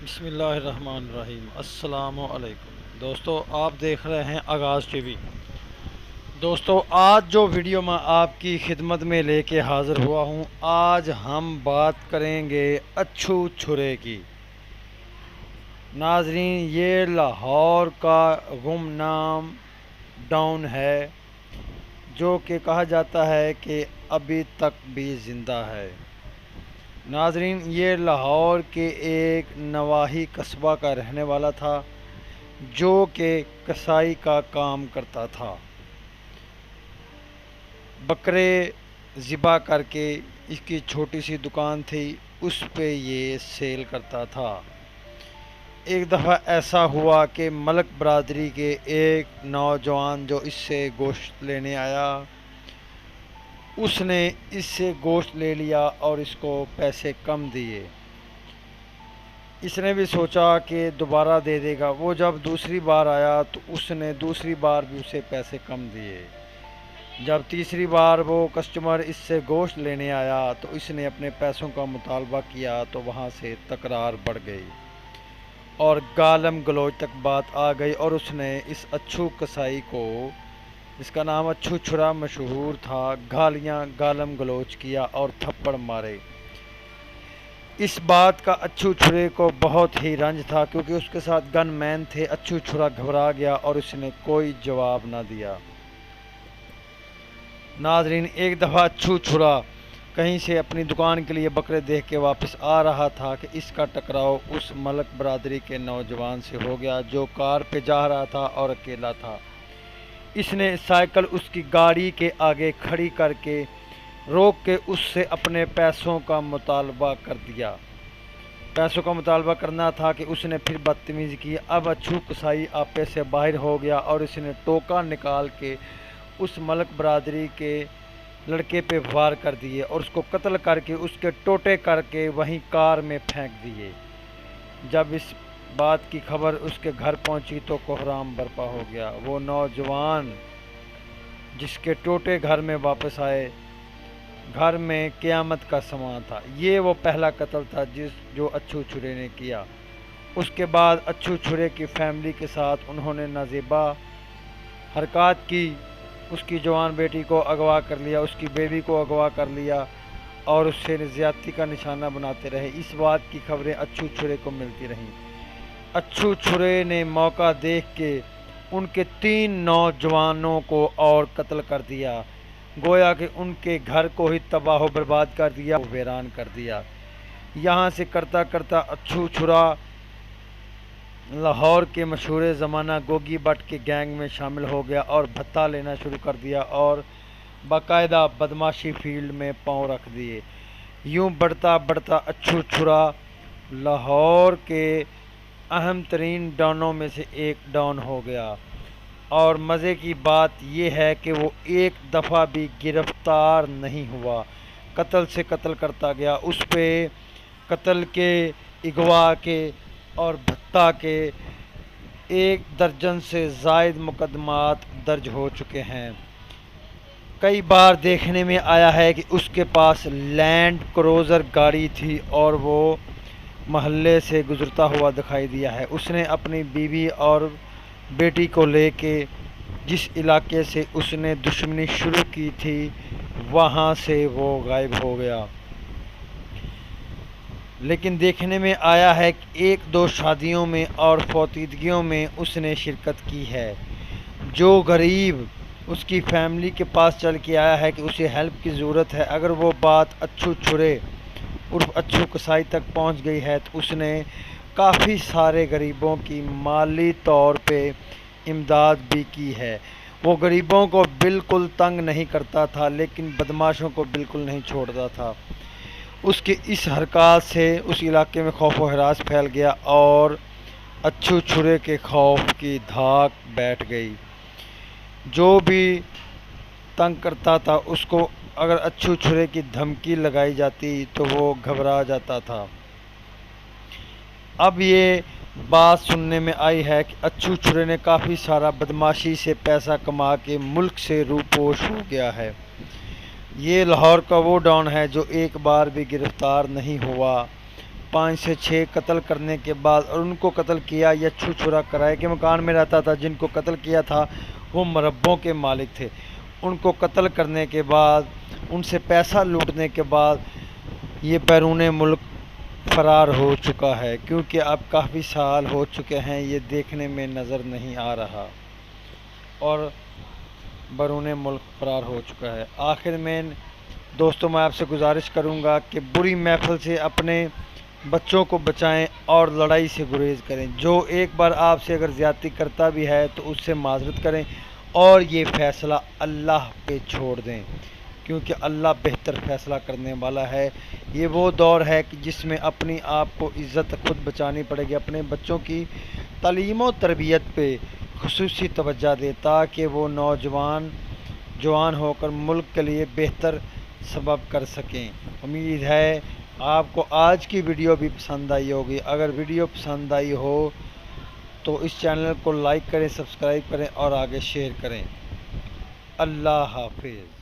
بسم اللہ الرحمن الرحیم۔ السلام علیکم دوستو، آپ دیکھ رہے ہیں آغاز ٹی وی۔ دوستو، آج جو ویڈیو میں آپ کی خدمت میں لے کے حاضر ہوا ہوں، آج ہم بات کریں گے اچھو چھرے کی۔ ناظرین، یہ لاہور کا گمنام ڈان ہے جو کہ کہا جاتا ہے کہ ابھی تک بھی زندہ ہے۔ ناظرین، یہ لاہور کے ایک نواحی قصبہ کا رہنے والا تھا جو کہ کسائی کا کام کرتا تھا۔ بکرے ذبح کر کے اس کی چھوٹی سی دکان تھی، اس پہ یہ سیل کرتا تھا۔ ایک دفعہ ایسا ہوا کہ ملک برادری کے ایک نوجوان جو اس سے گوشت لینے آیا، اس نے اس سے گوشت لے لیا اور اس کو پیسے کم دیے۔ اس نے بھی سوچا کہ دوبارہ دے دے گا۔ وہ جب دوسری بار آیا تو اس نے دوسری بار بھی اسے پیسے کم دیے۔ جب تیسری بار وہ کسٹمر اس سے گوشت لینے آیا تو اس نے اپنے پیسوں کا مطالبہ کیا تو وہاں سے تکرار بڑھ گئی اور گالم گلوچ تک بات آ گئی، اور اس نے اس اچھو کسائی کو، جس کا نام اچھو چھرا مشہور تھا، گالیاں گالم گلوچ کیا اور تھپڑ مارے۔ اس بات کا اچھو چھرے کو بہت ہی رنج تھا کیونکہ اس کے ساتھ گن مین تھے۔ اچھو چھرا گھبرا گیا اور اس نے کوئی جواب نہ دیا۔ ناظرین، ایک دفعہ اچھو چھرا کہیں سے اپنی دکان کے لیے بکرے دیکھ کے واپس آ رہا تھا کہ اس کا ٹکراؤ اس ملک برادری کے نوجوان سے ہو گیا جو کار پہ جا رہا تھا اور اکیلا تھا۔ اس نے سائیکل اس کی گاڑی کے آگے کھڑی کر کے روک کے اس سے اپنے پیسوں کا مطالبہ کر دیا۔ پیسوں کا مطالبہ کرنا تھا کہ اس نے پھر بدتمیزی کی۔ اب اچھو کسائی آپے سے باہر ہو گیا اور اس نے ٹوکا نکال کے اس ملک برادری کے لڑکے پہ وار کر دیے اور اس کو قتل کر کے اس کے ٹوٹے کر کے وہیں کار میں پھینک دیے۔ جب اس بات کی خبر اس کے گھر پہنچی تو کوہرام برپا ہو گیا۔ وہ نوجوان جس کے ٹوٹے گھر میں واپس آئے، گھر میں قیامت کا سماں تھا۔ یہ وہ پہلا قتل تھا جو اچھو چھرے نے کیا۔ اس کے بعد اچھو چھرے کی فیملی کے ساتھ انہوں نے نازیبا حرکات کی۔ اس کی جوان بیٹی کو اغوا کر لیا، اس کی بیوی کو اغوا کر لیا اور اس سے زیادتی کا نشانہ بناتے رہے۔ اس بات کی خبریں اچھو چھرے کو ملتی رہیں۔ اچھو چھرے نے موقع دیکھ کے ان کے 3 نوجوانوں کو اور قتل کر دیا، گویا کہ ان کے گھر کو ہی تباہ و برباد کر دیا، ویران کر دیا۔ یہاں سے کرتا کرتا اچھو چھرا لاہور کے مشہور زمانہ گوگی بٹ کے گینگ میں شامل ہو گیا اور بھتہ لینا شروع کر دیا اور باقاعدہ بدماشی فیلڈ میں پاؤں رکھ دیے۔ یوں بڑھتا بڑھتا اچھو چھرا لاہور کے اہم ترین ڈانوں میں سے ایک ڈان ہو گیا، اور مزے کی بات یہ ہے کہ وہ ایک دفعہ بھی گرفتار نہیں ہوا، قتل سے قتل کرتا گیا۔ اس پہ قتل کے، اغوا کے اور بھتہ کے 1 درجن سے زائد مقدمات درج ہو چکے ہیں۔ کئی بار دیکھنے میں آیا ہے کہ اس کے پاس لینڈ کروزر گاڑی تھی اور وہ محلے سے گزرتا ہوا دکھائی دیا ہے۔ اس نے اپنی بیوی اور بیٹی کو لے کے جس علاقے سے اس نے دشمنی شروع کی تھی وہاں سے وہ غائب ہو گیا، لیکن دیکھنے میں آیا ہے کہ 1-2 شادیوں میں اور فوتیدگیوں میں اس نے شرکت کی ہے۔ جو غریب اس کی فیملی کے پاس چل کے آیا ہے کہ اسے ہیلپ کی ضرورت ہے، اگر وہ بات اچھو چھرے عرف اچھو کسائی تک پہنچ گئی ہے تو اس نے کافی سارے غریبوں کی مالی طور پہ امداد بھی کی ہے۔ وہ غریبوں کو بالکل تنگ نہیں کرتا تھا لیکن بدماشوں کو بالکل نہیں چھوڑتا تھا۔ اس کی اس حرکات سے اس علاقے میں خوف و ہراس پھیل گیا اور اچھو چھرے کے خوف کی دھاک بیٹھ گئی۔ جو بھی تنگ کرتا تھا اس کو اگر اچھو چھرے کی دھمکی لگائی جاتی تو وہ گھبرا جاتا تھا۔ اب یہ بات سننے میں آئی ہے کہ اچھو چھرے نے کافی سارا بدماشی سے پیسہ کما کے ملک سے روپوش ہو گیا ہے۔ یہ لاہور کا وہ ڈان ہے جو ایک بار بھی گرفتار نہیں ہوا 5 سے 6 قتل کرنے کے بعد اور ان کو قتل کیا یا چھو چھرا کرائے کے مکان میں رہتا تھا، جن کو قتل کیا تھا وہ مربوں کے مالک تھے، ان کو قتل کرنے کے بعد ان سے پیسہ لوٹنے کے بعد یہ بیرون ملک فرار ہو چکا ہے، کیونکہ اب کافی سال ہو چکے ہیں یہ دیکھنے میں نظر نہیں آ رہا اور بیرون ملک فرار ہو چکا ہے۔ آخر میں دوستوں میں آپ سے گزارش کروں گا کہ بری محفل سے اپنے بچوں کو بچائیں اور لڑائی سے گریز کریں۔ جو ایک بار آپ سے اگر زیادتی کرتا بھی ہے تو اس سے معذرت کریں اور یہ فیصلہ اللہ پہ چھوڑ دیں، کیونکہ اللہ بہتر فیصلہ کرنے والا ہے۔ یہ وہ دور ہے کہ جس میں اپنی آپ کو عزت خود بچانی پڑے گی۔ اپنے بچوں کی تعلیم و تربیت پہ خصوصی توجہ دیں تاکہ وہ نوجوان جوان ہو کر ملک کے لیے بہتر سبب کر سکیں۔ امید ہے آپ کو آج کی ویڈیو بھی پسند آئی ہوگی۔ اگر ویڈیو پسند آئی ہو تو اس چینل کو لائک کریں، سبسکرائب کریں اور آگے شیئر کریں۔ اللہ حافظ۔